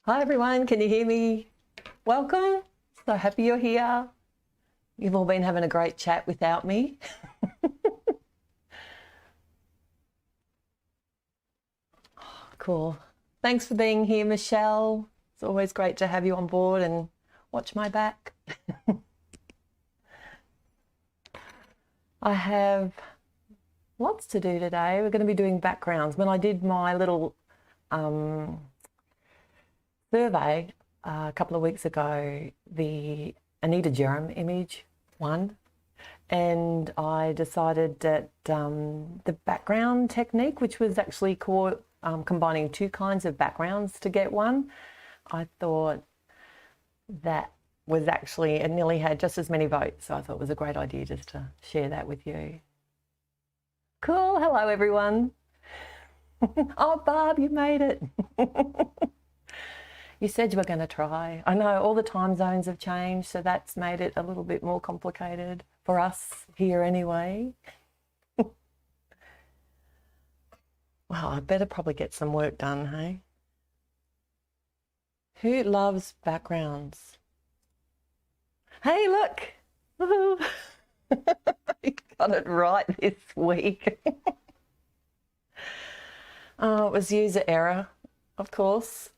Hi everyone, can you hear me? Welcome, so happy you're here. You've all been having a great chat without me. Cool. Thanks for being here, Michelle. It's always great to have you on board and watch my back. I have lots to do today. We're going to be doing backgrounds. When I did my little survey a couple of weeks ago, the Anita Jerem image won, and I decided that the background technique, which was actually called combining two kinds of backgrounds to get one, I thought that was actually, it nearly had just as many votes, so I thought it was a great idea just to share that with you. Cool, hello everyone. Oh Barb, you made it. You said you were going to try. I know all the time zones have changed, so that's made it a little bit more complicated for us here anyway. Well, I better probably get some work done, hey? Who loves backgrounds? Hey, look! You got it right this week. Oh, it was user error, of course.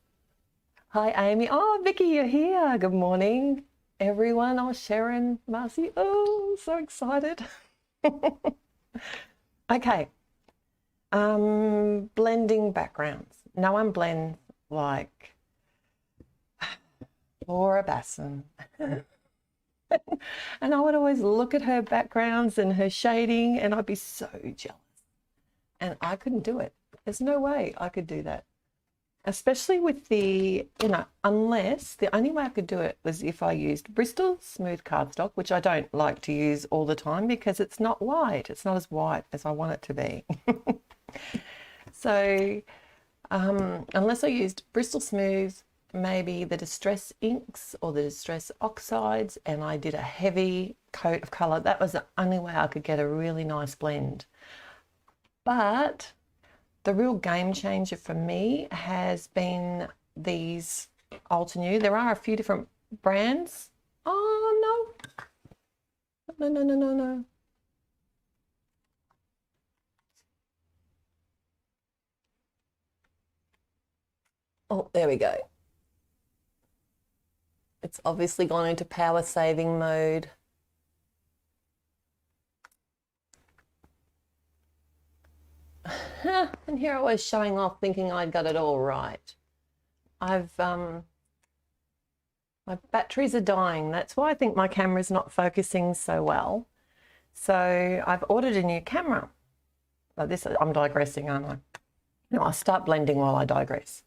Hi, Amy. Oh, Vicky, you're here. Good morning, everyone. Oh, Sharon, Marcy. Oh, so excited. Okay. Blending backgrounds. No one blends like Laura Basson. And I would always look at her backgrounds and her shading, and I'd be so jealous. And I couldn't do it. There's no way I could do that. Especially with the, unless the only way I could do it was if I used Bristol smooth cardstock, which I don't like to use all the time because it's not white. It's not as white as I want it to be. So unless I used Bristol smooth, maybe the distress inks or the distress oxides, and I did a heavy coat of color, that was the only way I could get a really nice blend. But the real game changer for me has been these Altenew. There are a few different brands. Oh, no. No. Oh, there we go. It's obviously gone into power saving mode. And here I was showing off thinking I'd got it all right. My batteries are dying. That's why I think my camera's not focusing so well. So I've ordered a new camera. But this, I'm digressing, aren't I? No, I'll start blending while I digress.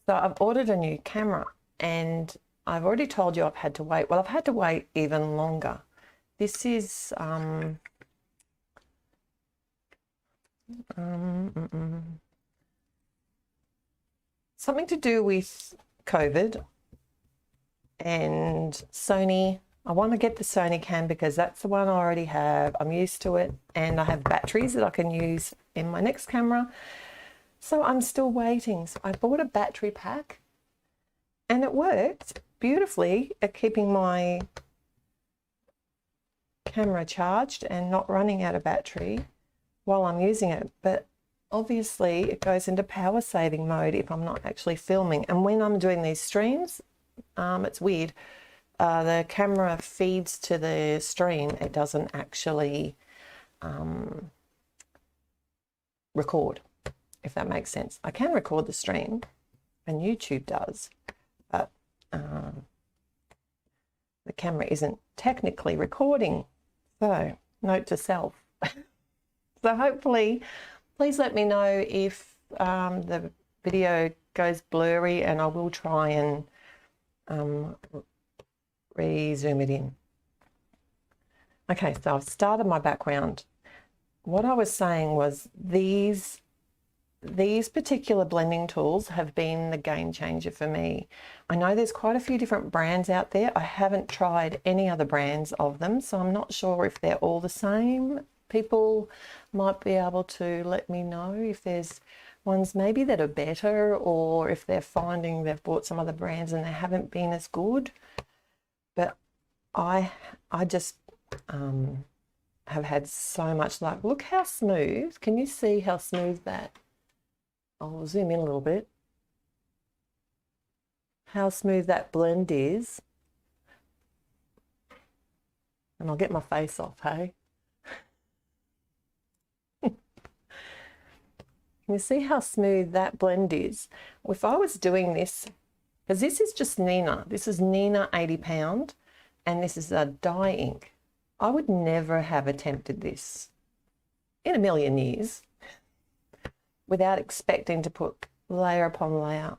So I've ordered a new camera, and I've already told you I've had to wait. Well, I've had to wait even longer. This is something to do with COVID and Sony. I want to get the Sony cam because that's the one I already have. I'm used to it, and I have batteries that I can use in my next camera. So I'm still waiting. So I bought a battery pack, and it worked beautifully at keeping my camera charged and not running out of battery while I'm using it. But obviously it goes into power saving mode if I'm not actually filming. And when I'm doing these streams, it's weird. The camera feeds to the stream. It doesn't actually record, if that makes sense. I can record the stream, and YouTube does, but the camera isn't technically recording. So, note to self. So hopefully, please let me know if the video goes blurry, and I will try and re-zoom it in. Okay, so I've started my background. What I was saying was these particular blending tools have been the game changer for me. I know there's quite a few different brands out there. I haven't tried any other brands of them, so I'm not sure if they're all the same. People might be able to let me know if there's ones maybe that are better, or if they're finding they've bought some other brands and they haven't been as good. But I just have had so much luck. Look how smooth. Can you see how smooth that? I'll zoom in a little bit. How smooth that blend is. And I'll get my face off, hey? Can you see how smooth that blend is? If I was doing this, because this is just Nina. This is Nina 80 pound, and this is a dye ink. I would never have attempted this in a million years without expecting to put layer upon layer.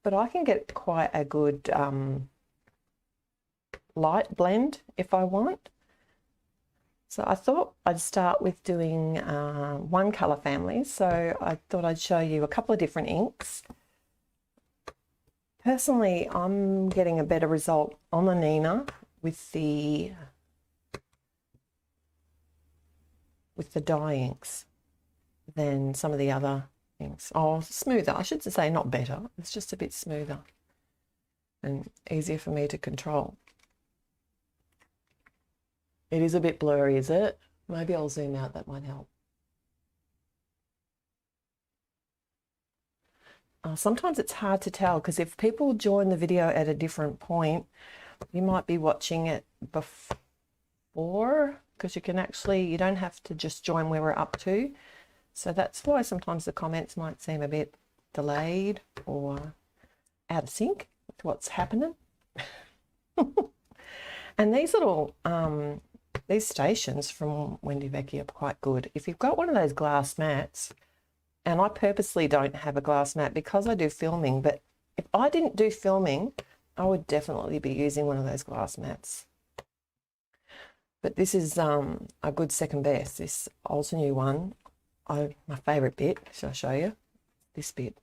But I can get quite a good light blend if I want. So I thought I'd start with doing one colour family. So I thought I'd show you a couple of different inks. Personally, I'm getting a better result on the Nina with the dye inks than some of the other inks. Oh, smoother. I should say not better. It's just a bit smoother and easier for me to control. It is a bit blurry, is it? Maybe I'll zoom out, that might help. Sometimes it's hard to tell because if people join the video at a different point, you might be watching it before, because you can actually, you don't have to just join where we're up to. So that's why sometimes the comments might seem a bit delayed or out of sync with what's happening. And these little, these stations from Wendy Vecchi are quite good. If you've got one of those glass mats, and I purposely don't have a glass mat because I do filming, but if I didn't do filming, I would definitely be using one of those glass mats. But this is a good second best, this Altenew one. My favourite bit, shall I show you? This bit.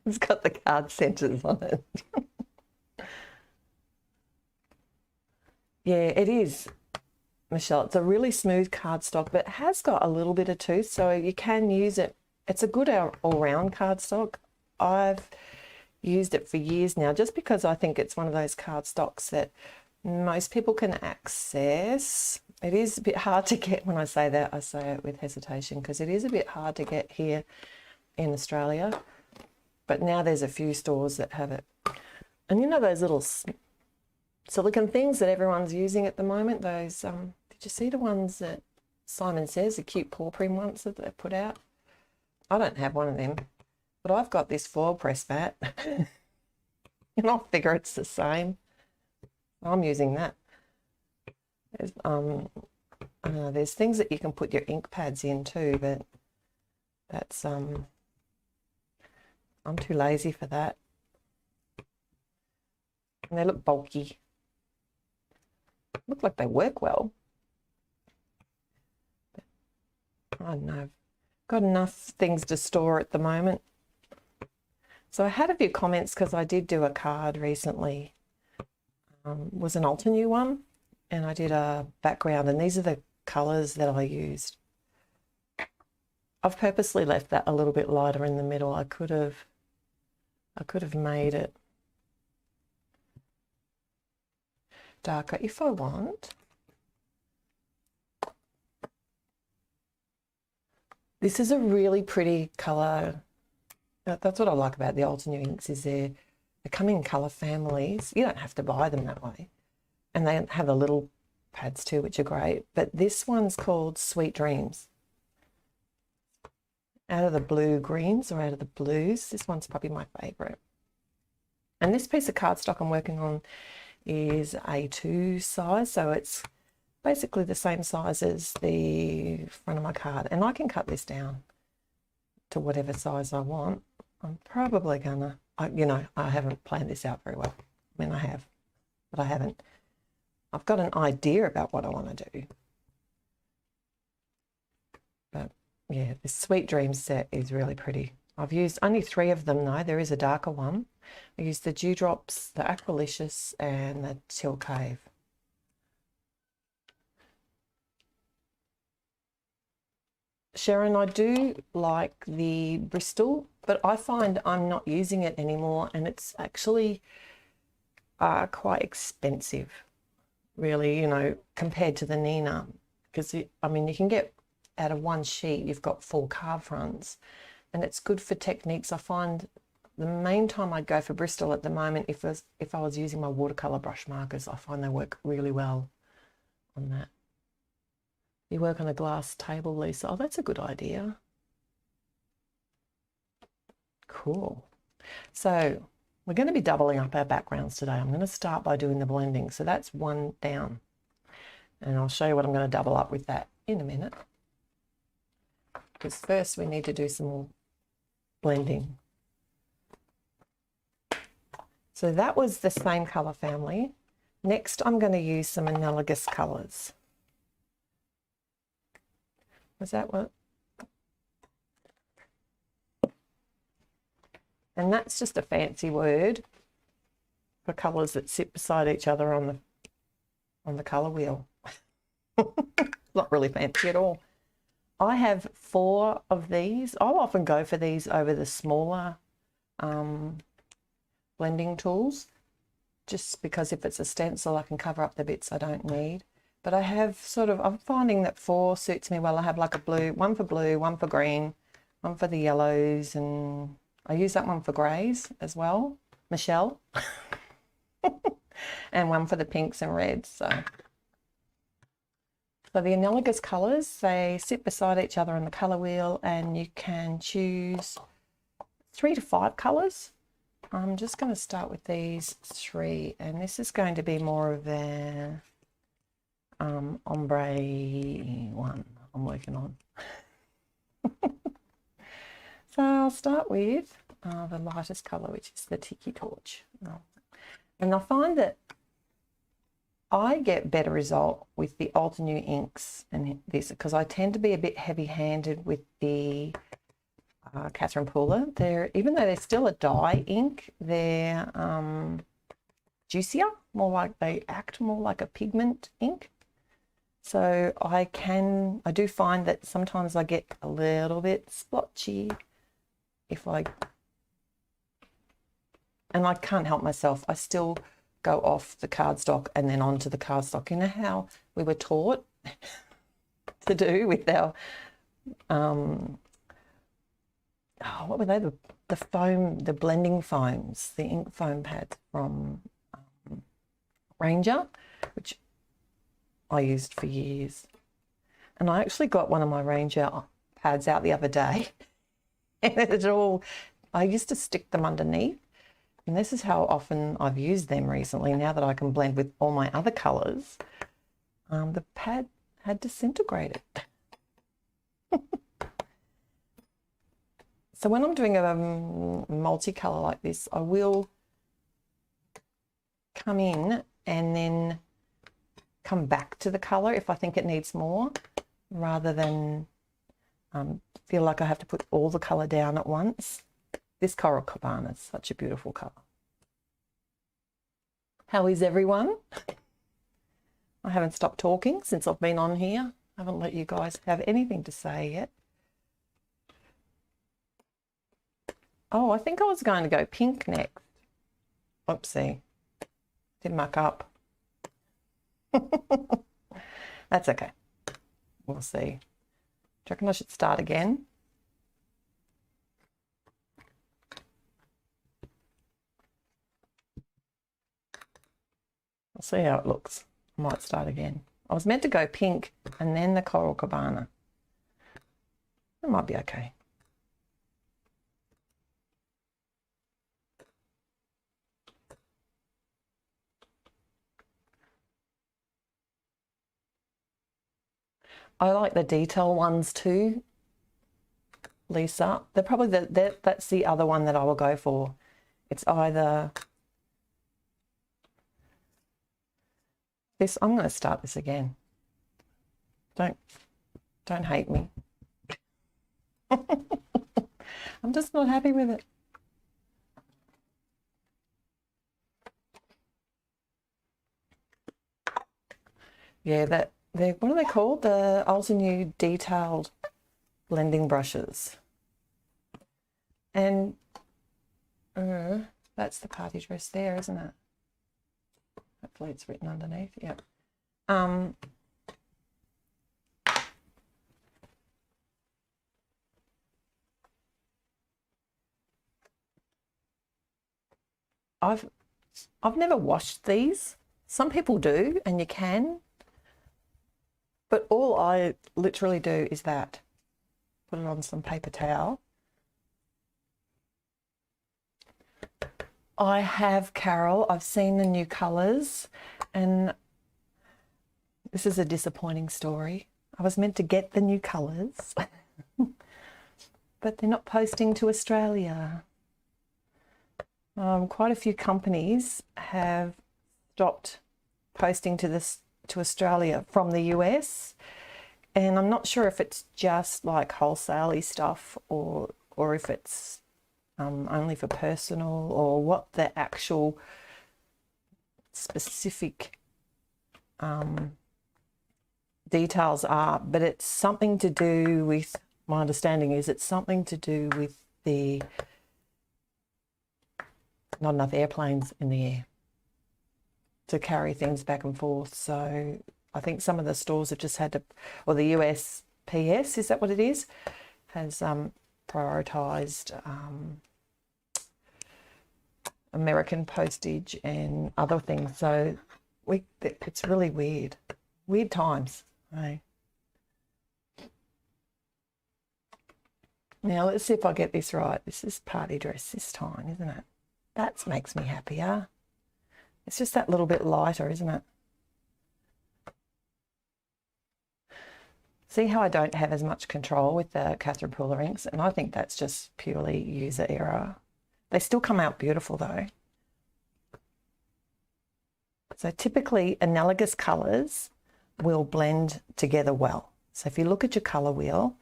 It's got the card centres on it. Yeah, it is, Michelle. It's a really smooth cardstock, but it has got a little bit of tooth, so you can use it. It's a good all-round cardstock. I've used it for years now, just because I think it's one of those cardstocks that most people can access. It is a bit hard to get. When I say that, I say it with hesitation, because it is a bit hard to get here in Australia. But now there's a few stores that have it. And you know those little silicone things that everyone's using at the moment? Those, did you see the ones that Simon Says, the cute paw print ones that they put out? I don't have one of them, but I've got this foil press mat. And I figure it's the same. I'm using that. There's things that you can put your ink pads in too, but that's I'm too lazy for that. And they look bulky. Look like they work well. But I don't know. Got enough things to store at the moment. So I had a few comments because I did do a card recently. Was an Altenew one, and I did a background, and these are the colours that I used. I've purposely left that a little bit lighter in the middle. I could have made it darker if I want. This is a really pretty colour. That's what I like about the Altenew inks, is they come in colour families. You don't have to buy them that way. And they have the little pads too, which are great. But this one's called Sweet Dreams. Out of the blue greens, or out of the blues, this one's probably my favourite. And this piece of cardstock I'm working on is A2 size, so it's basically the same size as the front of my card. And I can cut this down to whatever size I want. I'm probably gonna, you know, I haven't planned this out very well. I mean, I have, but I haven't. I've got an idea about what I want to do. But yeah, this Sweet Dreams set is really pretty. I've used only 3 of them though. There is a darker one. I used the Dewdrops, the Aqualicious, and the Till Cave. Sharon, I do like the Bristol, but I find I'm not using it anymore, and it's actually quite expensive, really, you know, compared to the Nina. Because, I mean, you can get out of one sheet, you've got 4 carve fronts, and it's good for techniques. I find the main time I go for Bristol at the moment, if I was using my watercolor brush markers, I find they work really well on that. You work on a glass table, Lisa. Oh, that's a good idea. Cool. So we're going to be doubling up our backgrounds today. I'm going to start by doing the blending. So that's 1 down. And I'll show you what I'm going to double up with that in a minute. Because first we need to do some more blending. So that was the same color family. Next, I'm going to use some analogous colors. Was that what? And that's just a fancy word for colors that sit beside each other on the color wheel. Not really fancy at all. I have 4 of these. I'll often go for these over the smaller blending tools, just because if it's a stencil, I can cover up the bits I don't need. But I have I'm finding that 4 suits me well. I have like a blue, one for green, one for the yellows, and I use that one for greys as well, Michelle, and one for the pinks and reds. So the analogous colours, they sit beside each other on the colour wheel, and you can choose 3 to 5 colours. I'm just going to start with these 3, and this is going to be more of a ombre one I'm working on. So I'll start with the lightest colour, which is the Tiki Torch. And I find that I get better result with the Alter New inks and this, because I tend to be a bit heavy-handed with the Catherine Pooler. Even though they're still a dye ink, they're juicier, they act more like a pigment ink. So I do find that sometimes I get a little bit splotchy and I can't help myself. I still go off the cardstock and then onto the cardstock. You know how we were taught to do with our what were they? The foam, the blending foams, the ink foam pads from Ranger, which I used for years. And I actually got one of my Ranger pads out the other day, and I used to stick them underneath. And this is how often I've used them recently, now that I can blend with all my other colours. The pad had disintegrated. So when I'm doing a multicolour like this, I will come in and then come back to the colour if I think it needs more, rather than feel like I have to put all the colour down at once. This Coral Cabana is such a beautiful colour. How is everyone? I haven't stopped talking since I've been on here. I haven't let you guys have anything to say yet. Oh, I think I was going to go pink next. Oopsie. Did muck up. That's okay. We'll see. Do you reckon I should start again? I'll see how it looks. I might start again. I was meant to go pink and then the Coral Cabana. It might be okay. I like the detail ones too, Lisa. They're probably that's the other one that I will go for. It's either this. I'm going to start this again. Don't hate me. I'm just not happy with it. Yeah, what are they called? The Alter New detailed blending brushes. And that's the party dress there, isn't it? Hopefully it's written underneath. Yep. I've never washed these. Some people do, and you can. But all I literally do is that. Put it on some paper towel. I have, Carol, I've seen the new colours, and this is a disappointing story. I was meant to get the new colours, but they're not posting to Australia. Quite a few companies have stopped posting to Australia from the US, and I'm not sure if it's just like wholesale-y stuff or if it's only for personal, or what the actual specific details are, but it's something to do with, my understanding is it's something to do with the not enough airplanes in the air to carry things back and forth. So I think some of the stores have just had to, or the USPS, is that what it is, has prioritised American postage and other things. So it's really weird times. Right? Now let's see if I get this right. This is party dress this time, isn't it? That makes me happier. It's just that little bit lighter, isn't it? See how I don't have as much control with the Catherine Pooler inks, and I think that's just purely user error. They still come out beautiful though. So typically analogous colours will blend together well. So if you look at your colour wheel,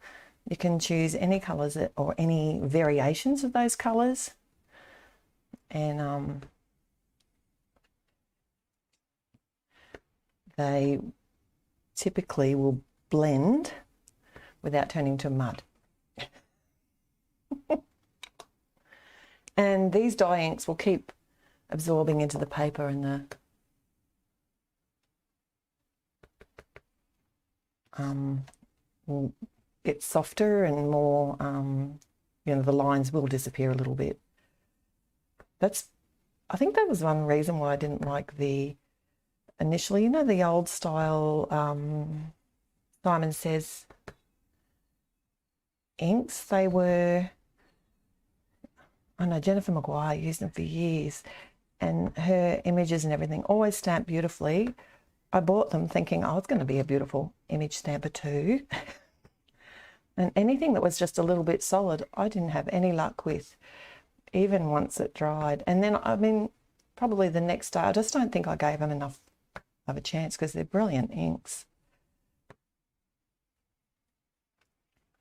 you can choose any colours or any variations of those colours, and they typically will blend without turning to mud. And these dye inks will keep absorbing into the paper, and the will get softer and more, you know, the lines will disappear a little bit. I think that was one reason why I didn't like the initially, you know, the old style Simon Says inks. They were, I know Jennifer Maguire used them for years, and her images and everything always stamped beautifully. I bought them thinking I was going to be a beautiful image stamper too. And anything that was just a little bit solid, I didn't have any luck with, even once it dried. And then, I mean, probably the next day, I just don't think I gave them enough of a chance, because they're brilliant inks.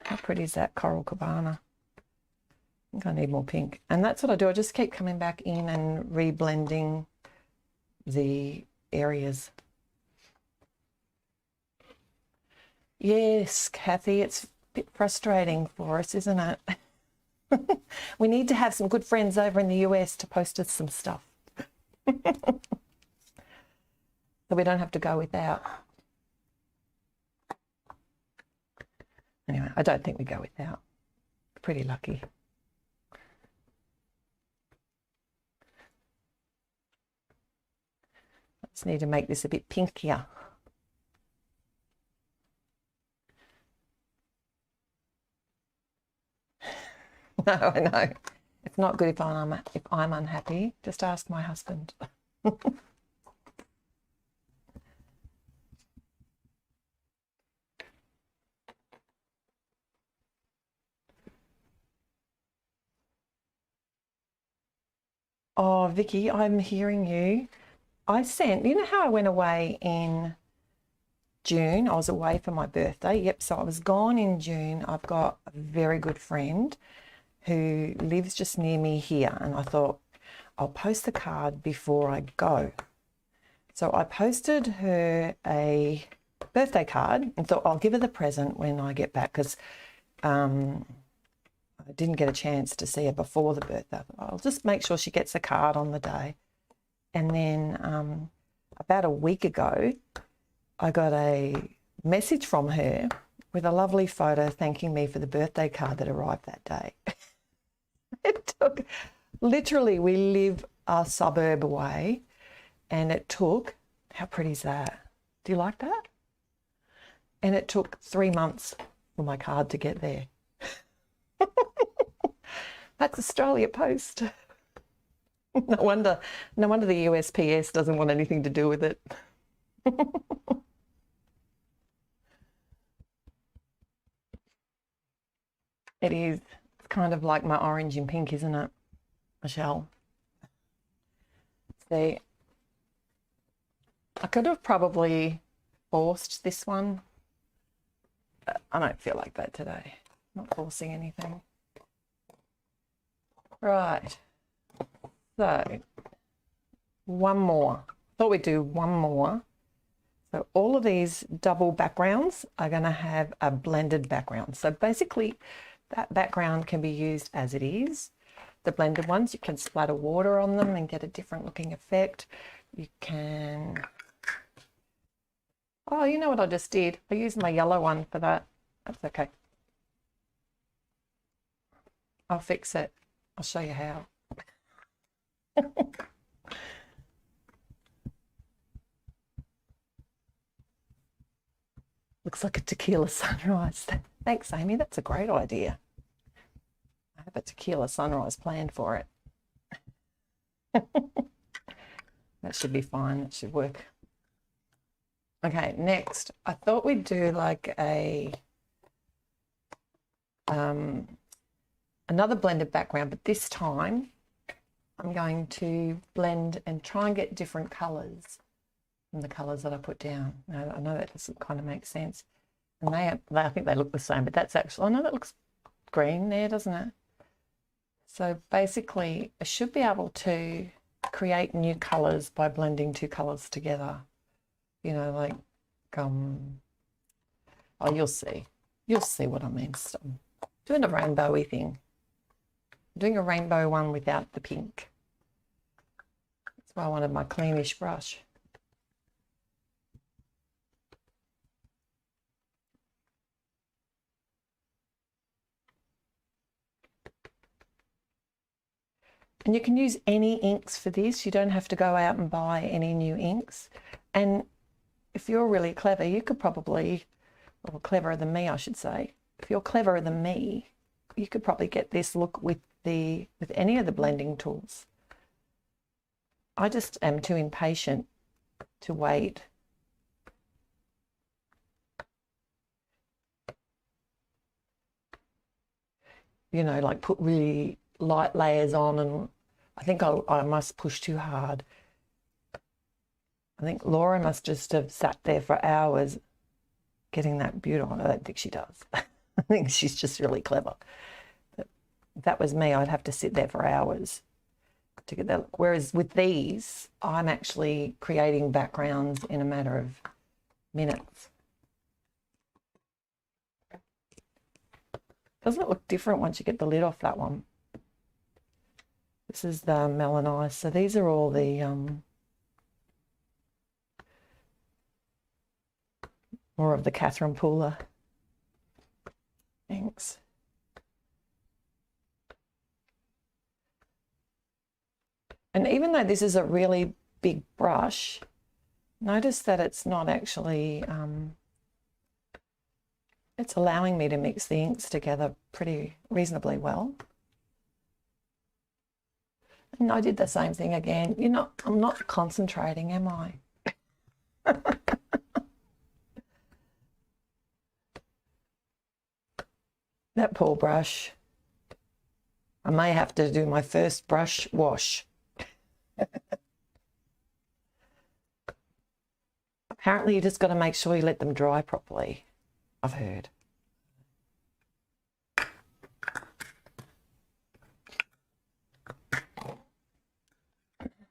How pretty is that Coral Cabana? I think I need more pink. And that's what I do. I just keep coming back in and reblending the areas. Yes, Kathy, it's a bit frustrating for us, isn't it? We need to have some good friends over in the US to post us some stuff. So we don't have to go without. Anyway, I don't think we go without. Pretty lucky. Just need to make this a bit pinkier. No, I know. It's not good if I'm unhappy. Just ask my husband. Oh, Vicky, I'm hearing you. I sent, you know how I went away in June? I was away for my birthday. Yep, so I was gone in June. I've got a very good friend who lives just near me here, and I thought I'll post the card before I go. So I posted her a birthday card and thought I'll give her the present when I get back, because I didn't get a chance to see her before the birthday. I'll just make sure she gets a card on the day. And then about a week ago, I got a message from her with a lovely photo thanking me for the birthday card that arrived that day. It took, literally, we live a suburb away, and it took, how pretty is that? Do you like that? And it took 3 months for my card to get there. That's Australia Post. No wonder the USPS doesn't want anything to do with it. It is. It's kind of like my orange and pink, isn't it, Michelle? See, I could have probably forced this one, but I don't feel like that today. I'm not forcing anything. Right. So, one more. Thought we'd do one more. So all of these double backgrounds are going to have a blended background. So basically, that background can be used as it is. The blended ones, you can splatter water on them and get a different looking effect. You can... Oh, you know what I just did? I used my yellow one for that. That's okay. I'll fix it. I'll show you how. Looks like a tequila sunrise. Thanks, Amy. That's a great idea. I have a tequila sunrise planned for it. That should be fine. That should work. Okay, next. I thought we'd do like a another blended background, but this time I'm going to blend and try and get different colours from the colours that I put down. Now, I know that doesn't kind of make sense. And I think they look the same, but that's actually, I know that looks green there, doesn't it? So basically, I should be able to create new colours by blending two colours together. You know, like, oh, you'll see. You'll see what I mean. So I'm doing a rainbowy thing. I'm doing a rainbow one without the pink. That's why I wanted my cleanish brush. And you can use any inks for this. You don't have to go out and buy any new inks. And if you're really clever, you could probably, or cleverer than me, I should say. If you're cleverer than me, you could probably get this look with any of the blending tools. I just am too impatient to wait. You know, like put really light layers on, and I think I must push too hard. I think Laura must just have sat there for hours getting that beautiful. I don't think she does. I think she's just really clever. But if that was me, I'd have to sit there for hours to get that look. Whereas with these, I'm actually creating backgrounds in a matter of minutes. Doesn't it look different once you get the lid off that one? This is the Melanized. So these are all the more of the Catherine Pooler. Thanks. And even though this is a really big brush, notice that it's not actually, it's allowing me to mix the inks together pretty reasonably well. And I did the same thing again. I'm not concentrating, am I? That poor brush. I may have to do my first brush wash. Apparently you just got to make sure you let them dry properly, I've heard.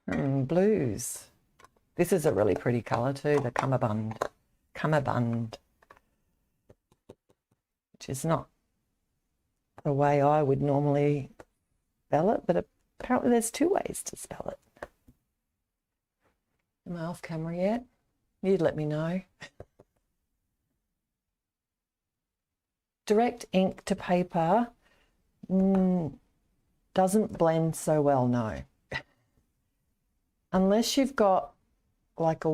Blues. This is a really pretty colour too, the cummerbund, which is not the way I would normally spell it, but apparently there's two ways to spell it. Am I off camera yet? You'd let me know. Direct ink to paper doesn't blend so well, no. Unless you've got like I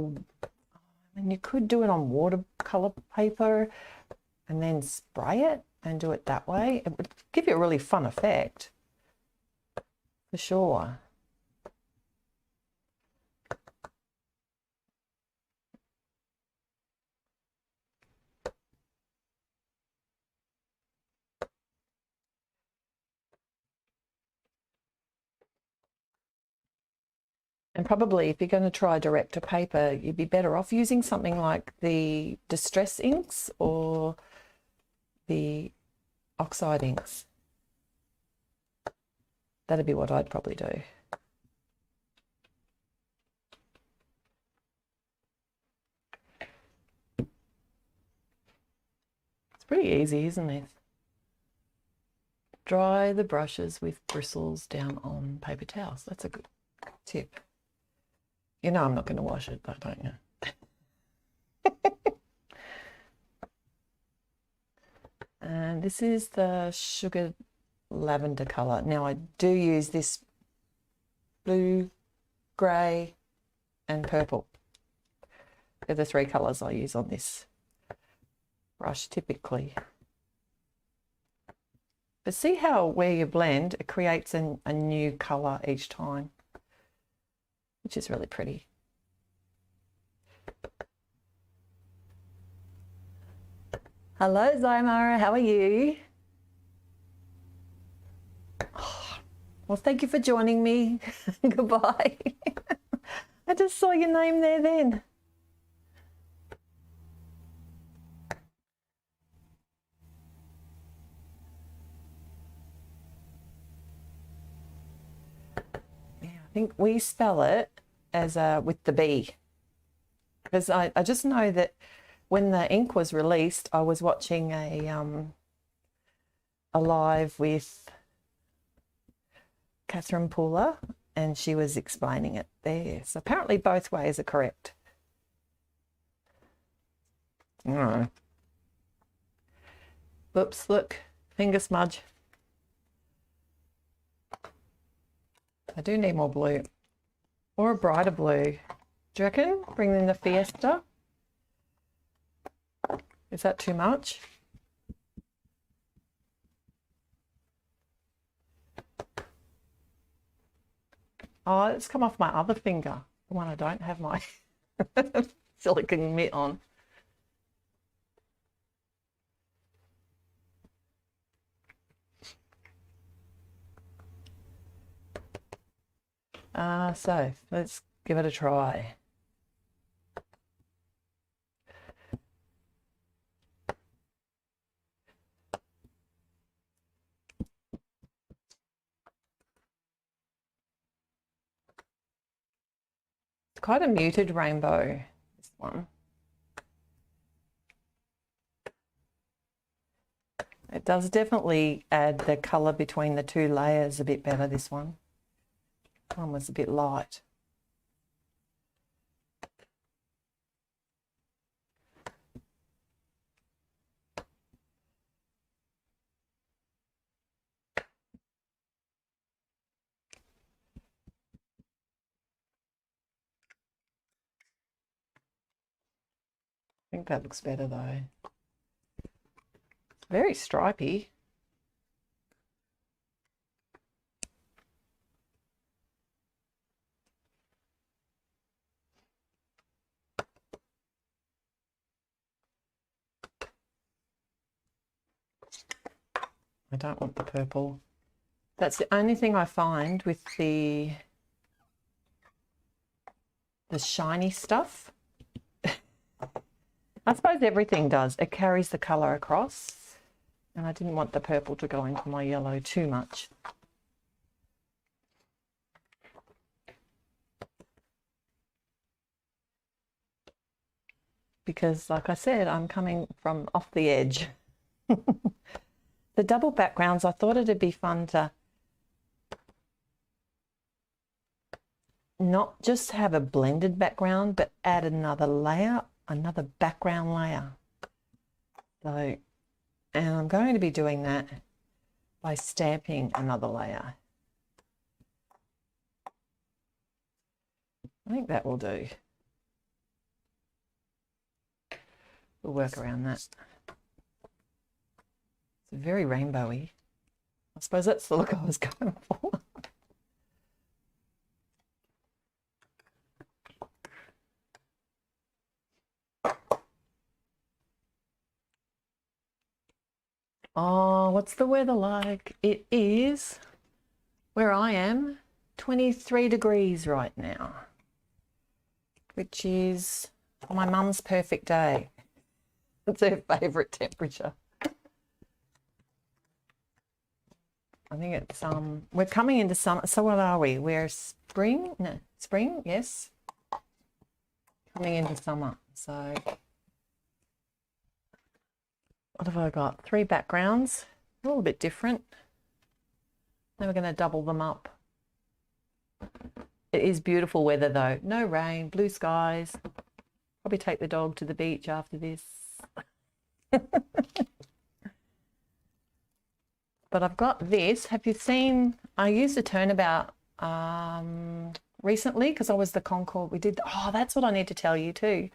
mean, you could do it on watercolor paper and then spray it and do it that way. It would give you a really fun effect, for sure. And probably if you're going to try direct to paper, you'd be better off using something like the distress inks or the oxide inks. That'd be what I'd probably do. It's pretty easy, isn't it? Dry the brushes with bristles down on paper towels. That's a good tip. You know I'm not going to wash it, though, don't you? And this is the sugar lavender colour. Now I do use this blue, grey and purple. They're the three colours I use on this brush typically. But see how where you blend, it creates a new colour each time, which is really pretty. Hello, Zymara, how are you? Oh, well, thank you for joining me. Goodbye. I just saw your name there then. Yeah, I think we spell it as with the B, because I just know that when the ink was released, I was watching a live with Catherine Pooler, and she was explaining it there. So apparently both ways are correct. All right. Oops, look, finger smudge. I do need more blue, or a brighter blue. Do you reckon? Bring in the Fiesta? Is that too much? Oh, it's come off my other finger, the one I don't have my silicone mitt on. So let's give it a try. It's quite a muted rainbow, this one. It does definitely add the colour between the two layers a bit better, this one. One was a bit light. I think that looks better though. Very stripy. I don't want the purple. That's the only thing I find with the shiny stuff. I suppose everything does. It carries the colour across, and I didn't want the purple to go into my yellow too much. Because, like I said, I'm coming from off the edge. the double backgrounds, I thought it'd be fun to not just have a blended background, but add another layer, another background layer. So, and I'm going to be doing that by stamping another layer. I think that will do. We'll work around that. It's very rainbowy. I suppose that's the look I was going for. Oh, what's the weather like? It is, where I am, 23 degrees right now, which is my mum's perfect day. It's her favourite temperature. I think it's, we're coming into summer. So what are we? We're spring? No, spring, yes. Coming into summer. So what have I got? 3 backgrounds, a little bit different. Then we're going to double them up. It is beautiful weather though. No rain, blue skies. Probably take the dog to the beach after this. But I've got this. Have you seen, I used a Turnabout recently because I was the Concord. We did, oh, that's what I need to tell you too.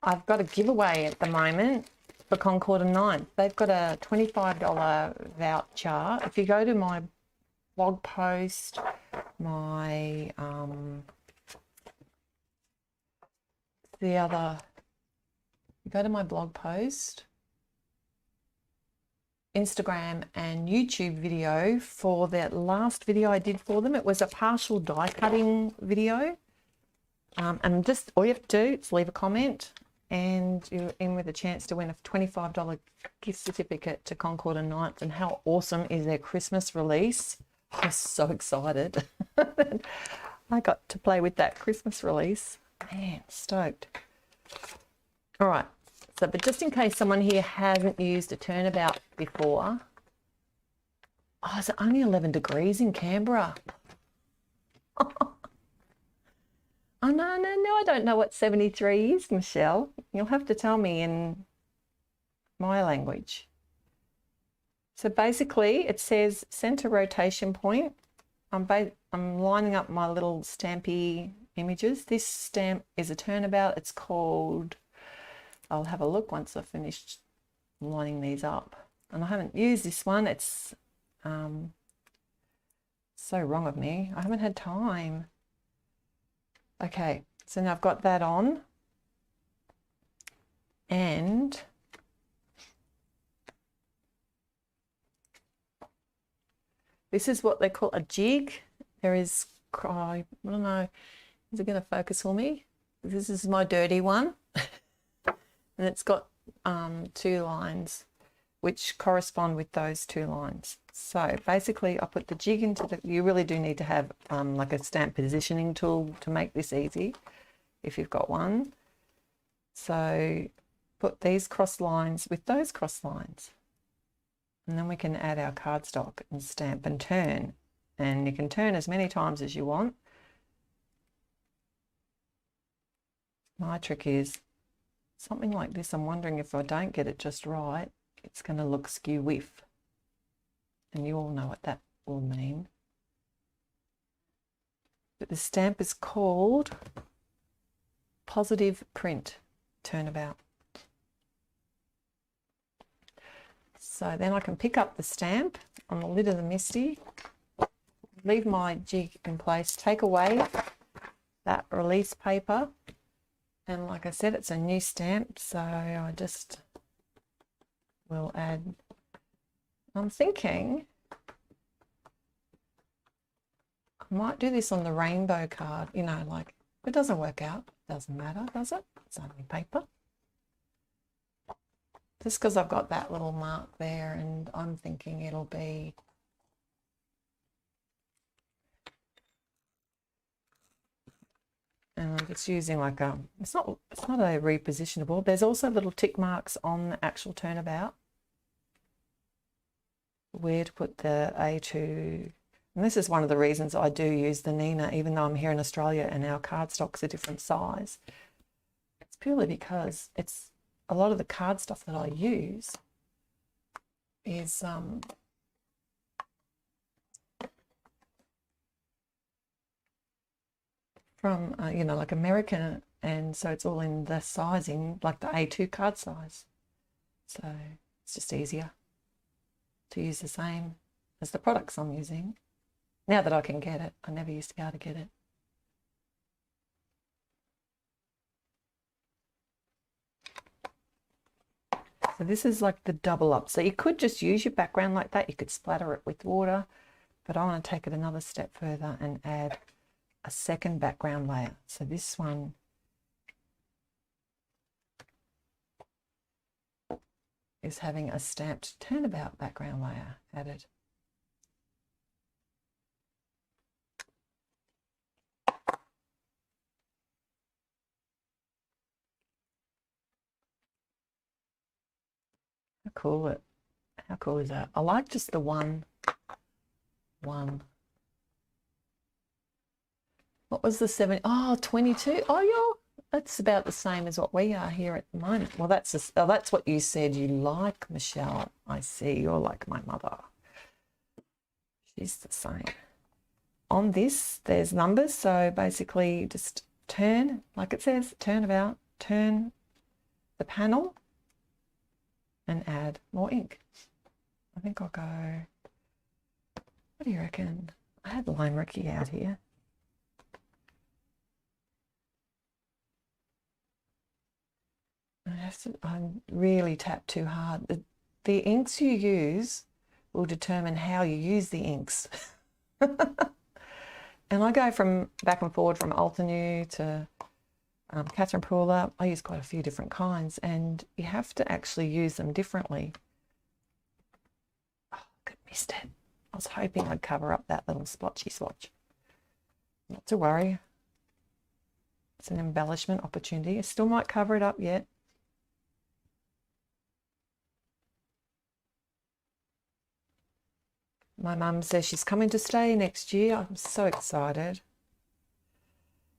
I've got a giveaway at the moment for Concord and 9th. They've got a $25 voucher. If you go to my blog post, my, go to my blog post, Instagram and YouTube video for that last video I did for them. It was a partial die cutting video. And just all you have to do is leave a comment and you're in with a chance to win a $25 gift certificate to Concord and 9th. And how awesome is their Christmas release? I was so excited. I got to play with that Christmas release. Man, stoked. All right. So, but just in case someone here hasn't used a Turnabout before, oh, is it only 11 degrees in Canberra? Oh, no, I don't know what 73 is, Michelle. You'll have to tell me in my language. So basically it says center rotation point. I'm lining up my little stampy images. This stamp is a Turnabout. It's called, I'll have a look once I've finished lining these up. And I haven't used this one. It's so wrong of me. I haven't had time. Okay, so now I've got that on, and this is what they call a jig. There is, I don't know, is it going to focus for me? This is my dirty one, and it's got 2 lines which correspond with those 2 lines. So basically I put the jig into the, you really do need to have like a stamp positioning tool to make this easy if you've got one. So put these cross lines with those cross lines, and then we can add our cardstock and stamp and turn, and you can turn as many times as you want. My trick is something like this. I'm wondering if I don't get it just right, it's going to look skew whiff. And you all know what that will mean. But the stamp is called Positive Print Turnabout. So then I can pick up the stamp on the lid of the Misty, leave my jig in place, take away that release paper. And like I said, it's a new stamp, so I just will add, I'm thinking I might do this on the rainbow card, you know, like if it doesn't work out, it doesn't matter, does it? It's only paper. Just because I've got that little mark there, and I'm thinking it'll be And I'm just using like a, it's not a repositionable. There's also little tick marks on the actual turnabout where to put the A2. And this is one of the reasons I do use the Nina, even though I'm here in Australia and our cardstock's a different size. It's purely because it's a lot of the cardstock that I use is from, you know, like American, and so it's all in the sizing, like the A2 card size. So it's just easier to use the same as the products I'm using. Now that I can get it, I never used to be able to get it. So this is like the double up. So you could just use your background like that. You could splatter it with water, but I want to take it another step further and add a second background layer. So this one is having a stamped Turnabout background layer added. How cool is that? I like just the one. What was the 7? Oh, 22. Oh, yeah, that's about the same as what we are here at the moment. Well, that's what you said you like, Michelle. I see. You're like my mother. She's the same. On this, there's numbers. So basically just turn, like it says, turnabout, turn the panel and add more ink. I think I'll go, what do you reckon? I had Lime Ricky out here. I'm really tapped too hard. The inks you use will determine how you use the inks. And I go from back and forward from Altenew to Catherine Pooler. I use quite a few different kinds, and you have to actually use them differently. Oh, I missed it. I was hoping I'd cover up that little splotchy swatch. Not to worry. It's an embellishment opportunity. I still might cover it up yet. My mum says she's coming to stay next year. I'm so excited.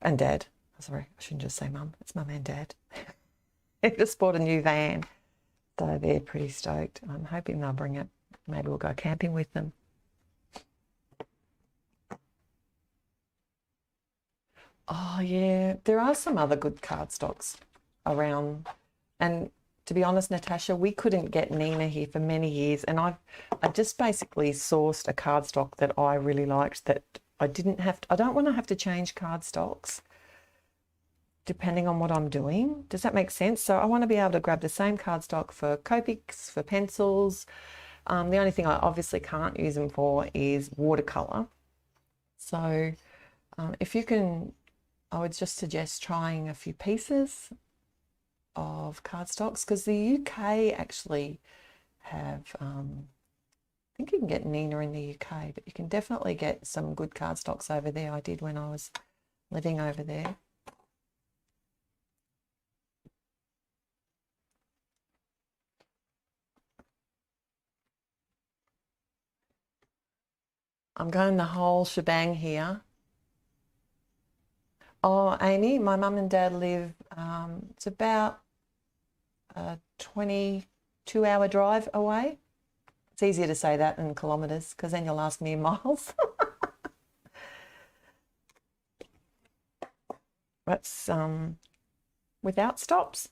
And Dad. Sorry, I shouldn't just say Mum. It's Mum and Dad. They just bought a new van, so they're pretty stoked. I'm hoping they'll bring it. Maybe we'll go camping with them. Oh, yeah. There are some other good cardstocks around. And to be honest, Natasha, we couldn't get Nina here for many years. And I just basically sourced a cardstock that I really liked that I didn't have to, I don't want to have to change cardstocks depending on what I'm doing. Does that make sense? So I want to be able to grab the same cardstock for Copics, for pencils. The only thing I obviously can't use them for is watercolor. So if you can, I would just suggest trying a few pieces of cardstocks, because the UK actually have, I think you can get Nina in the UK, but you can definitely get some good cardstocks over there. I did when I was living over there. I'm going the whole shebang here. Oh, Amy, my mum and dad live, it's about a 22-hour drive away. It's easier to say that in kilometres, because then you'll ask me in miles. That's without stops.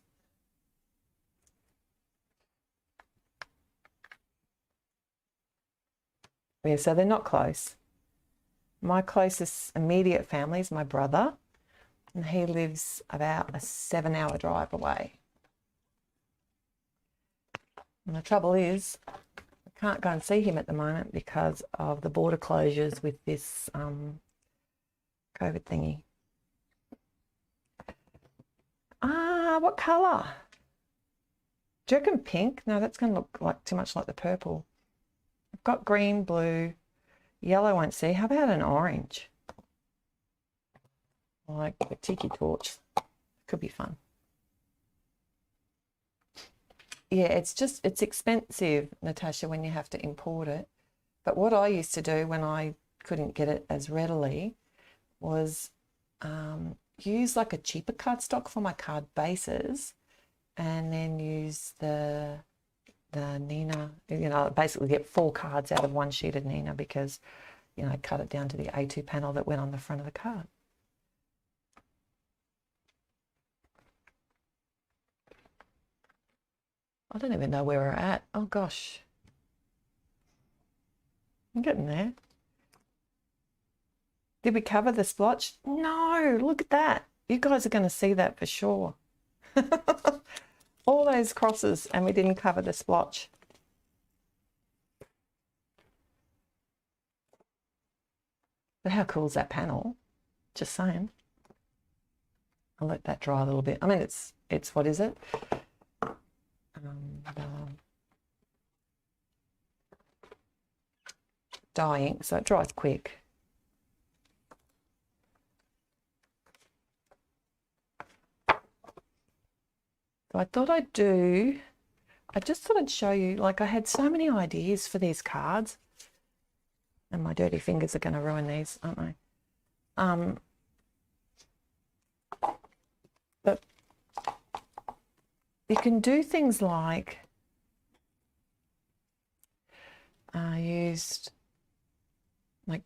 Yeah, so they're not close. My closest immediate family is my brother, and he lives about a 7-hour drive away. And the trouble is, I can't go and see him at the moment because of the border closures with this COVID thingy. Ah, what colour? Do you reckon pink? No, that's going to look like too much like the purple. I've got green, blue, yellow, won't see. How about an orange? like a tiki torch. Could be fun. Yeah, it's expensive, Natasha, when you have to import it. But what I used to do when I couldn't get it as readily was use like a cheaper cardstock for my card bases, and then use the Nina, you know, basically get 4 cards out of one sheet of Nina, because, you know, cut it down to the A2 panel that went on the front of the card. I don't even know where we're at. Oh gosh. I'm getting there. Did we cover the splotch? No, look at that. You guys are going to see that for sure. All those crosses, and we didn't cover the splotch. But how cool is that panel? Just saying. I'll let that dry a little bit. I mean, it's what is it? Dye ink, so it dries quick. So I thought I just thought I'd show you, like, I had so many ideas for these cards, and my dirty fingers are going to ruin these, aren't they? But you can do things like used like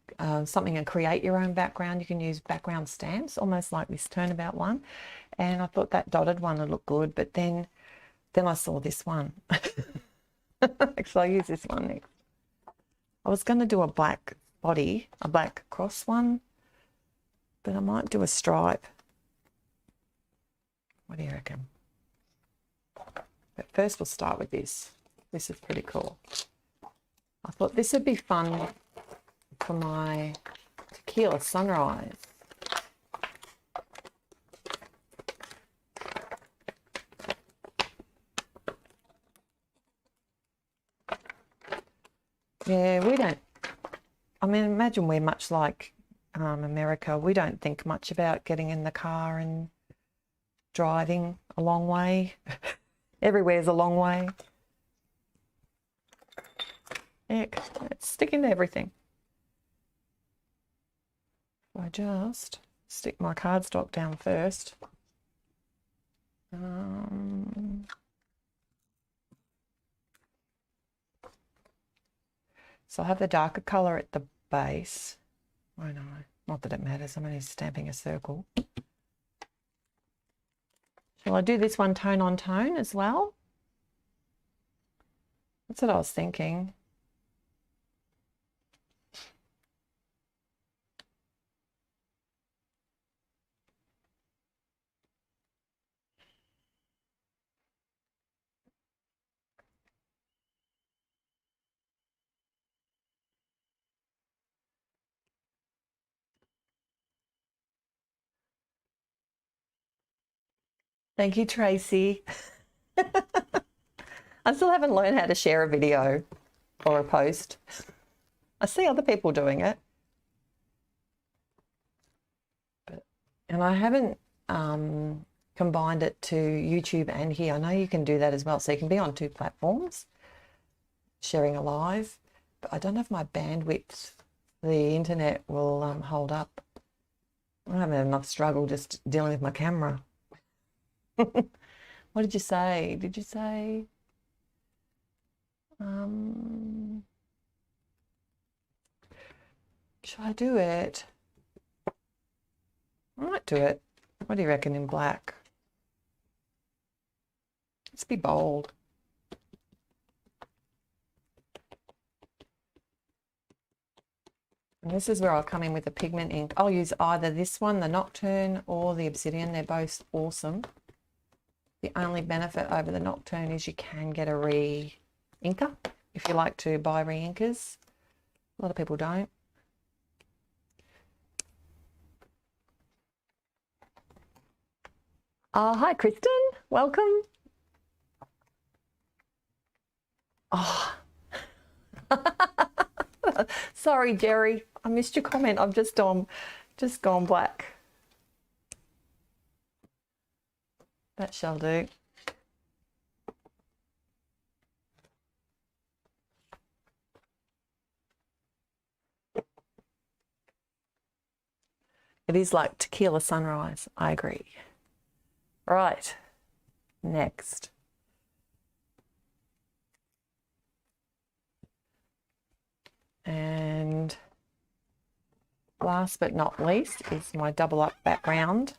something and create your own background. You can use background stamps, almost like this Turnabout one. And I thought that dotted one would look good, but then I saw this one. Actually, I'll use this one next. I was going to do a black body, a black cross one, but I might do a stripe. What do you reckon? But first we'll start with this. This is pretty cool. I thought this would be fun for my tequila sunrise. Yeah, we don't, I mean, imagine we're much like America. We don't think much about getting in the car and driving a long way. Everywhere's a long way. Heck, it's sticking to everything. I just stick my cardstock down first. So I have the darker colour at the base. I know, not that it matters, I'm only stamping a circle. Shall I do this one tone on tone as well? That's what I was thinking. Thank you, Tracy. I still haven't learned how to share a video or a post. I see other people doing it. And I haven't combined it to YouTube and here. I know you can do that as well. So you can be on 2 platforms, sharing a live. But I don't know if my bandwidth, the internet will hold up. I'm having enough struggle just dealing with my camera. What did you say? Did you say? Should I do it? I might do it. What do you reckon in black? Let's be bold. And this is where I'll come in with the pigment ink. I'll use either this one, the Nocturne, or the Obsidian. They're both awesome. The only benefit over the Nocturne is you can get a re-inker if you like to buy re-inkers. A lot of people don't. Hi, Kristen. Welcome. Oh. Sorry, Jerry. I missed your comment. I've just gone black. That shall do. It is like tequila sunrise, I agree. Right, next. And last but not least is my double up background.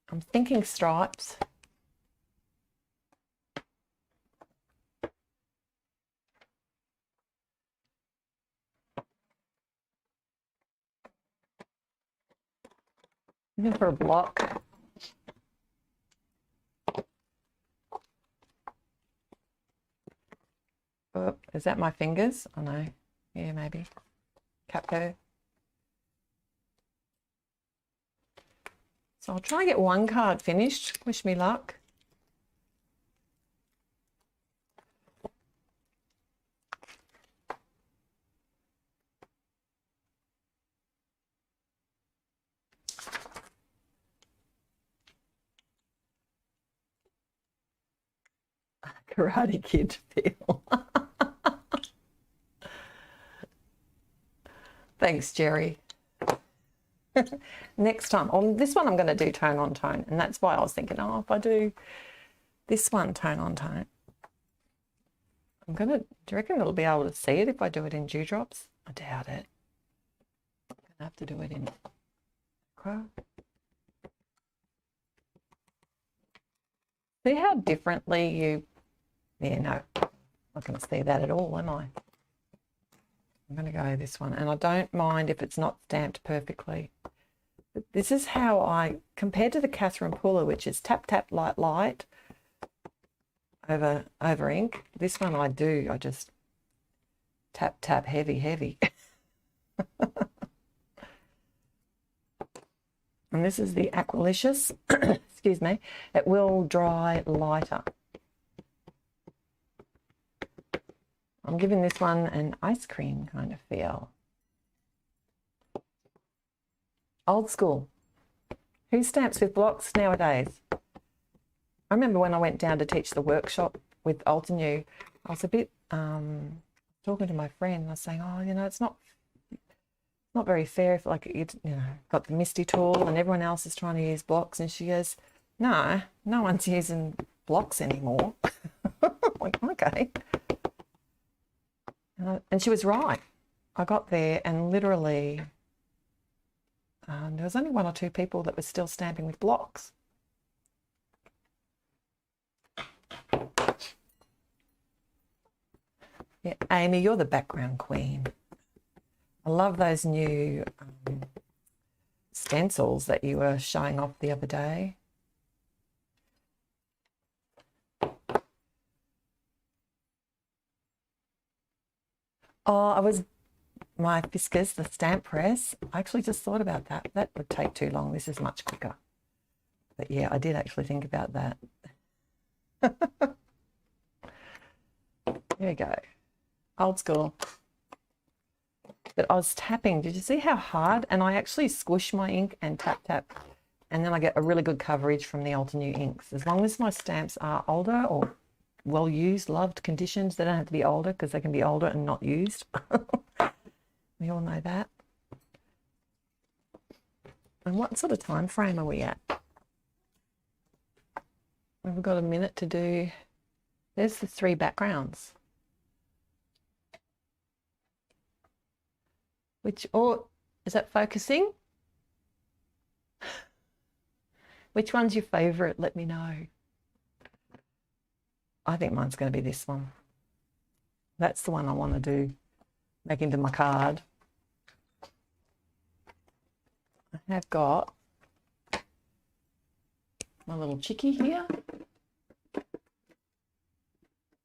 I'm thinking stripes. Looking for a block. Oh, is that my fingers? Oh no. Yeah, maybe. Capco. So I'll try and get one card finished. Wish me luck. Karate Kid feel. Thanks, Jerry. Next time, on this one I'm going to do tone on tone, and that's why I was thinking, oh, if I do this one tone on tone, I'm going to, do you reckon it'll be able to see it if I do it in dewdrops? I doubt it. I'm going to have to do it in aqua. See how differently you, yeah, no, not going to see that at all, am I? I'm going to go this one, and I don't mind if it's not stamped perfectly. But this is how I, compared to the Catherine Puller, which is tap, tap, light, light, over ink. This one I just tap, tap, heavy, heavy. And this is the Aqualicious, excuse me. It will dry lighter. I'm giving this one an ice cream kind of feel. Old school. Who stamps with blocks nowadays? I remember when I went down to teach the workshop with Altenew, I was a bit talking to my friend. I was saying, oh, you know, it's not very fair if, like, you know, got the Misty tool and everyone else is trying to use blocks. And she goes, no one's using blocks anymore. I'm like, okay. And she was right. I got there and literally there was only one or two people that were still stamping with blocks. Yeah, Amy, you're the background queen. I love those new stencils that you were showing off the other day. Oh, my Fiskars, the stamp press. I actually just thought about that. That would take too long. This is much quicker. But yeah, I did actually think about that. There we go. Old school. But I was tapping. Did you see how hard? And I actually squish my ink and tap, tap. And then I get a really good coverage from the Altenew inks. As long as my stamps are older or well used, loved, conditions, they don't have to be older because they can be older and not used. We all know that. And what sort of time frame are we at? We've got a minute to do. There's the 3 backgrounds. Is that focusing? Which one's your favorite? Let me know. I think mine's going to be this one. That's the one I want to do, make into my card. I have got my little chickie here.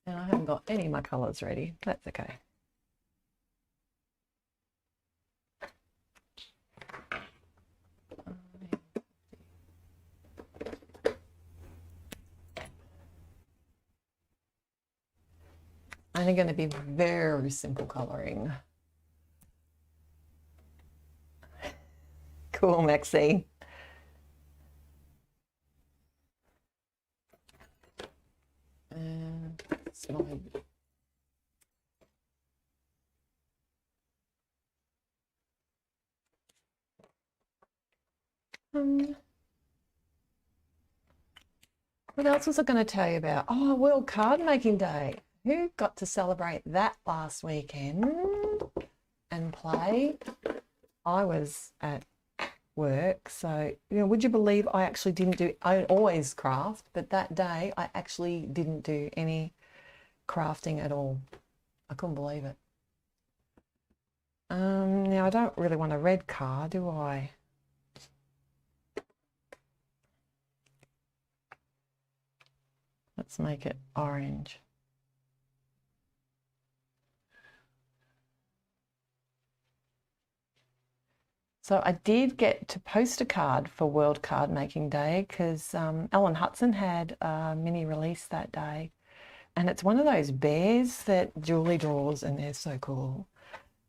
And I haven't got any of my colours ready. That's okay. Only going to be very simple colouring. cool, Maxine. Slide. What else was I going to tell you about? Oh, World Card Making Day. Who got to celebrate that last weekend and play? I was at work, so would you believe I actually didn't do, I always craft, but that day I actually didn't do any crafting at all. I couldn't believe it. Now I don't really want a red card, do I? Let's make it orange. So I did get to post a card for World Card Making Day because Ellen Hudson had a mini release that day. And it's one of those bears that Julie draws, and they're so cool.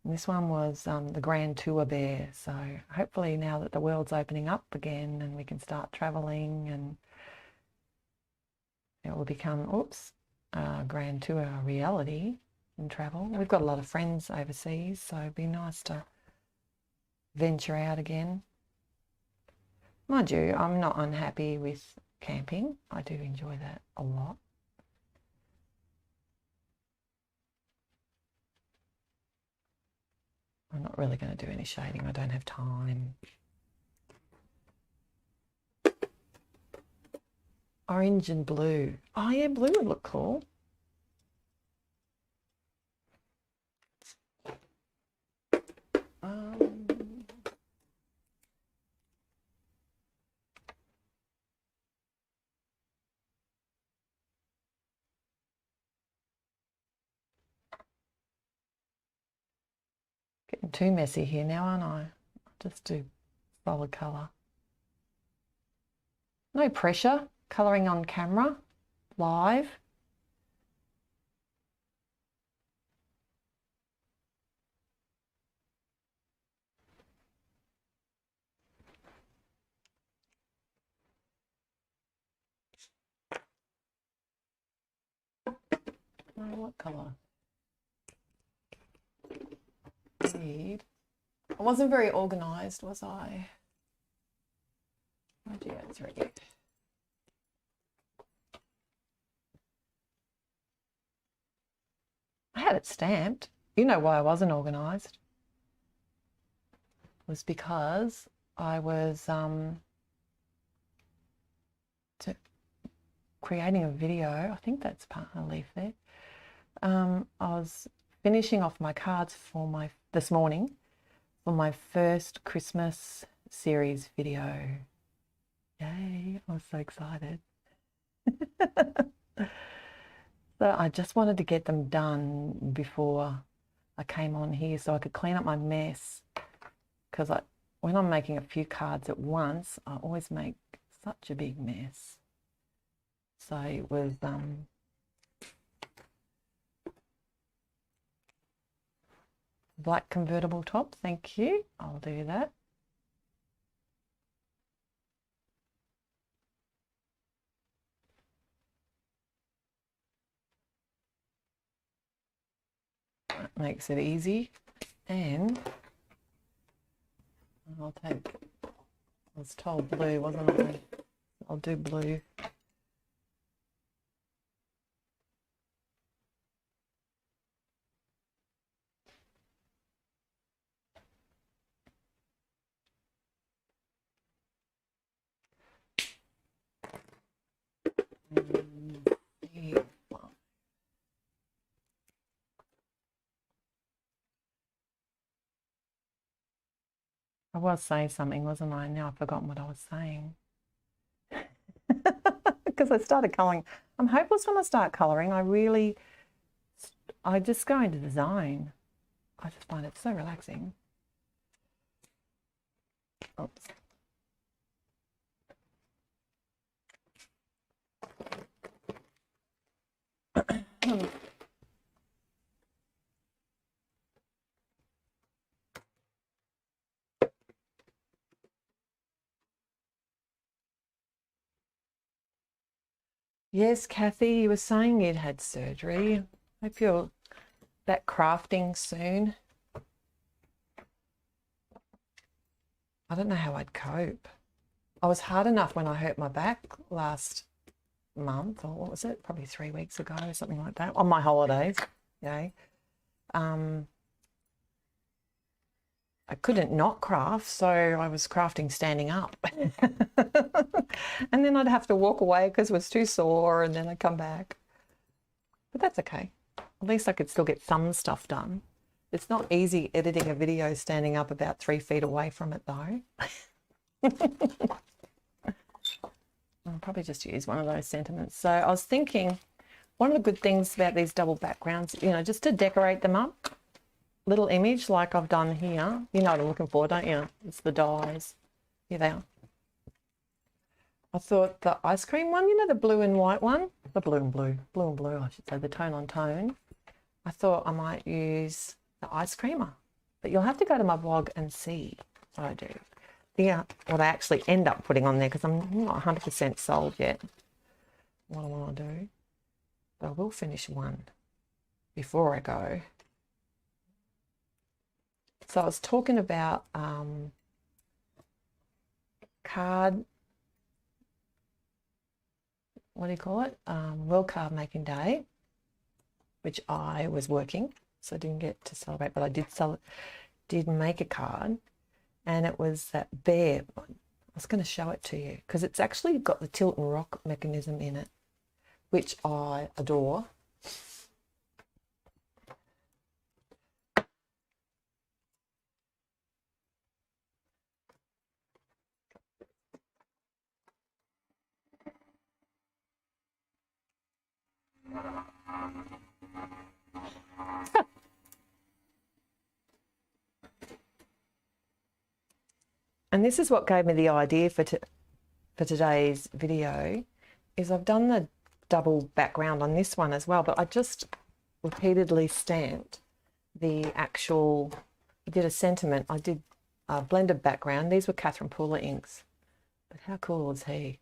And this one was the Grand Tour bear. So hopefully now that the world's opening up again and we can start traveling, and it will become, Grand Tour reality and travel. We've got a lot of friends overseas, so it'd be nice to venture out again. Mind you, I'm not unhappy with camping. I do enjoy that a lot. I'm not really going to do any shading. I don't have time. Orange and blue. Oh yeah, blue would look cool. Getting too messy here now, aren't I? I'll just do solid colour. No pressure, colouring on camera, live. Oh, what colour? I wasn't very organised, was I? Oh dear, it's ready. I had it stamped. You know why I wasn't organised? It was because I was creating a video. I think that's part of the leaf there. I was finishing off my cards for this morning for my first Christmas series video. Yay, I was so excited. So I just wanted to get them done before I came on here so I could clean up my mess, because when I'm making a few cards at once, I always make such a big mess. So it was black convertible top, thank you. I'll do that. That makes it easy. And I was told blue, wasn't I? I'll do blue. I was saying something, wasn't I? Now I've forgotten what I was saying. Because I started colouring. I'm hopeless when I start colouring. I just go into the zone. I just find it so relaxing. Oops. Yes, Kathy, you were saying you'd had surgery. Hope you're back crafting soon. I don't know how I'd cope. I was hard enough when I hurt my back last month, or what was it? Probably 3 weeks ago, or something like that, on my holidays. Yay. I couldn't not craft, so I was crafting standing up. And then I'd have to walk away because it was too sore, and then I'd come back. But that's okay. At least I could still get some stuff done. It's not easy editing a video standing up about 3 feet away from it though. I'll probably just use one of those sentiments. So I was thinking, one of the good things about these double backgrounds, you know, just to decorate them up, little image like I've done here. You know what I'm looking for, don't you? It's the dies. Here they are. I thought the ice cream one, you know, the blue and white one, the blue and blue, I should say, the tone on tone. I thought I might use the ice creamer, but you'll have to go to my blog and see what I do. Yeah, what I actually end up putting on there, because I'm not 100% sold yet what I want to do. But I will finish one before I go. So I was talking about card, what do you call it? World Card Making Day, which I was working, so I didn't get to celebrate, but I did make a card, and it was that bear one. I was going to show it to you because it's actually got the tilt and rock mechanism in it, which I adore. And this is what gave me the idea for today's video, is I've done the double background on this one as well, but I just repeatedly stamped the actual, I did a sentiment, I did a blended background. These were Catherine Pooler inks, but how cool is he?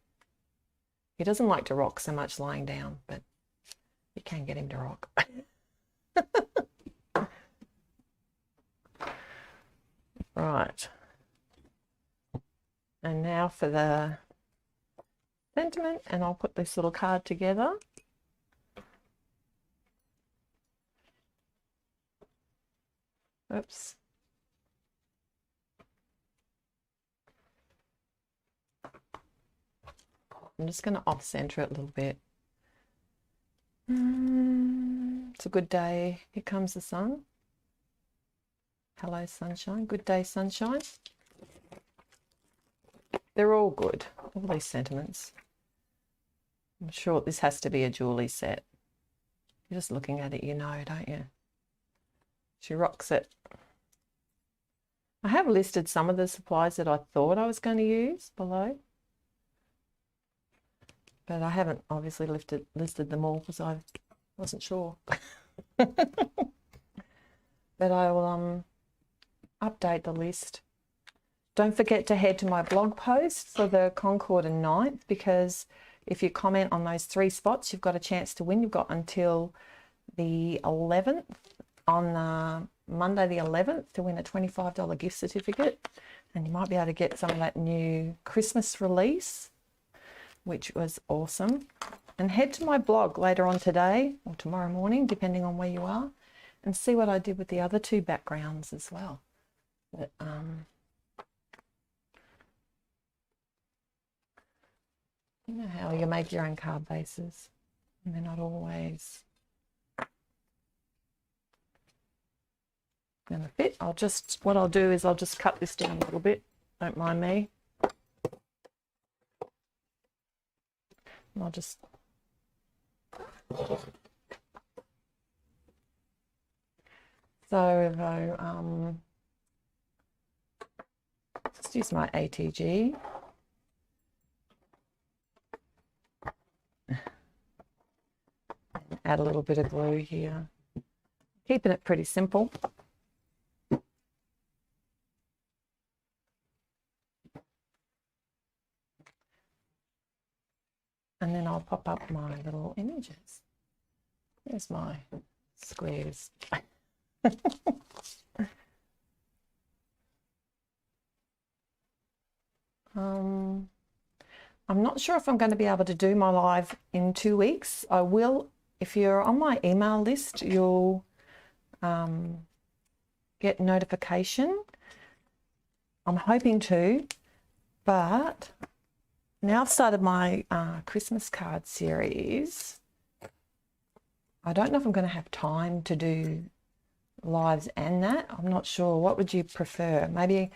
He doesn't like to rock so much lying down, but you can get him to rock. Right. And now for the sentiment, and I'll put this little card together. Oops. I'm just going to off-center it a little bit. It's a good day. Here comes the sun. Hello, sunshine. Good day, sunshine. They're all good, all these sentiments. I'm sure this has to be a Julie set. You're just looking at it, you know, don't you? She rocks it. I have listed some of the supplies that I thought I was going to use below, but I haven't obviously listed them all because I wasn't sure. But I will update the list. Don't forget to head to my blog post for the Concord and 9th, because if you comment on those 3 spots, you've got a chance to win. You've got until the 11th, on Monday the 11th, to win a $25 gift certificate, and you might be able to get some of that new Christmas release, which was awesome. And head to my blog later on today or tomorrow morning, depending on where you are, and see what I did with the other 2 backgrounds as well. But, you know how you make your own card bases, and they're not always going to fit. What I'll do is I'll just cut this down a little bit, don't mind me. And I'll just just use my ATG. Add a little bit of glue here. Keeping it pretty simple. And then I'll pop up my little images. There's my squares. I'm not sure if I'm going to be able to do my live in 2 weeks. I will, if you're on my email list, you'll get notification. I'm hoping to, but now I've started my Christmas card series. I don't know if I'm going to have time to do lives and that. I'm not sure. What would you prefer? Maybe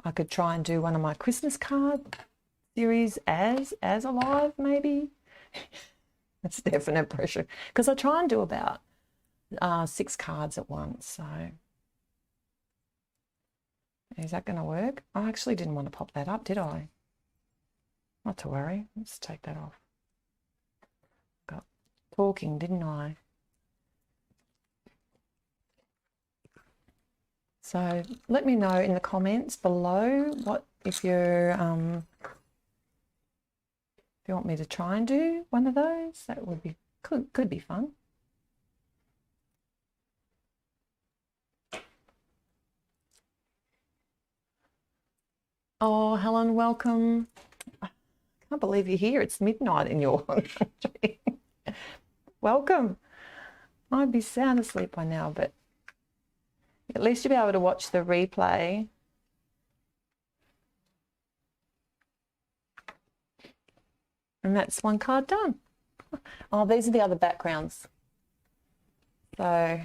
I could try and do one of my Christmas card series as a live, maybe. That's definite pressure because I try and do about 6 cards at once. So is that going to work? I actually didn't want to pop that up, did I? Not to worry. Let's take that off. Got talking, didn't I? So let me know in the comments below what if you're if you want me to try and do one of those. That would be could be fun. Oh, Helen, welcome. I can't believe you're here. It's midnight in your country. Welcome. I'd be sound asleep by now, but at least you'll be able to watch the replay. And that's one card done. Oh, these are the other backgrounds. So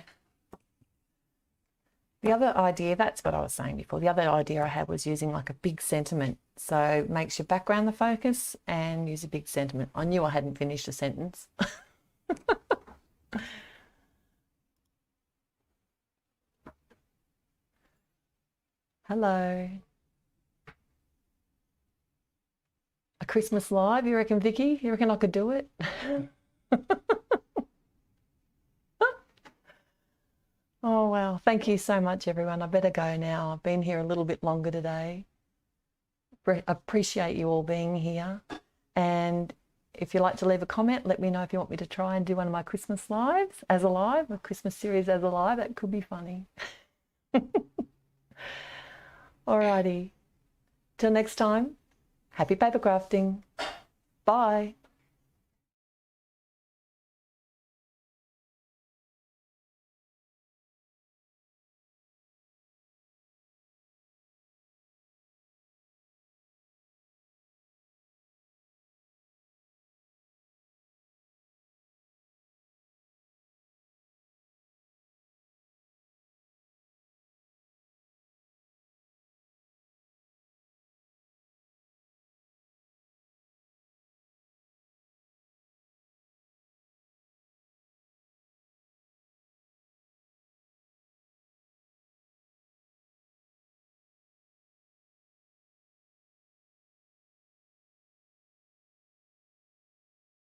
the other idea, that's what I was saying before. The other idea I had was using like a big sentiment. So it makes your background the focus and use a big sentiment. I knew I hadn't finished a sentence. Hello. A Christmas live, you reckon, Vicky? You reckon I could do it? Oh, wow. Thank you so much, everyone. I better go now. I've been here a little bit longer today. Appreciate you all being here. And if you'd like to leave a comment, let me know if you want me to try and do one of my Christmas lives as a live, a Christmas series as a live. That could be funny. Alrighty. Till next time, happy paper crafting. Bye.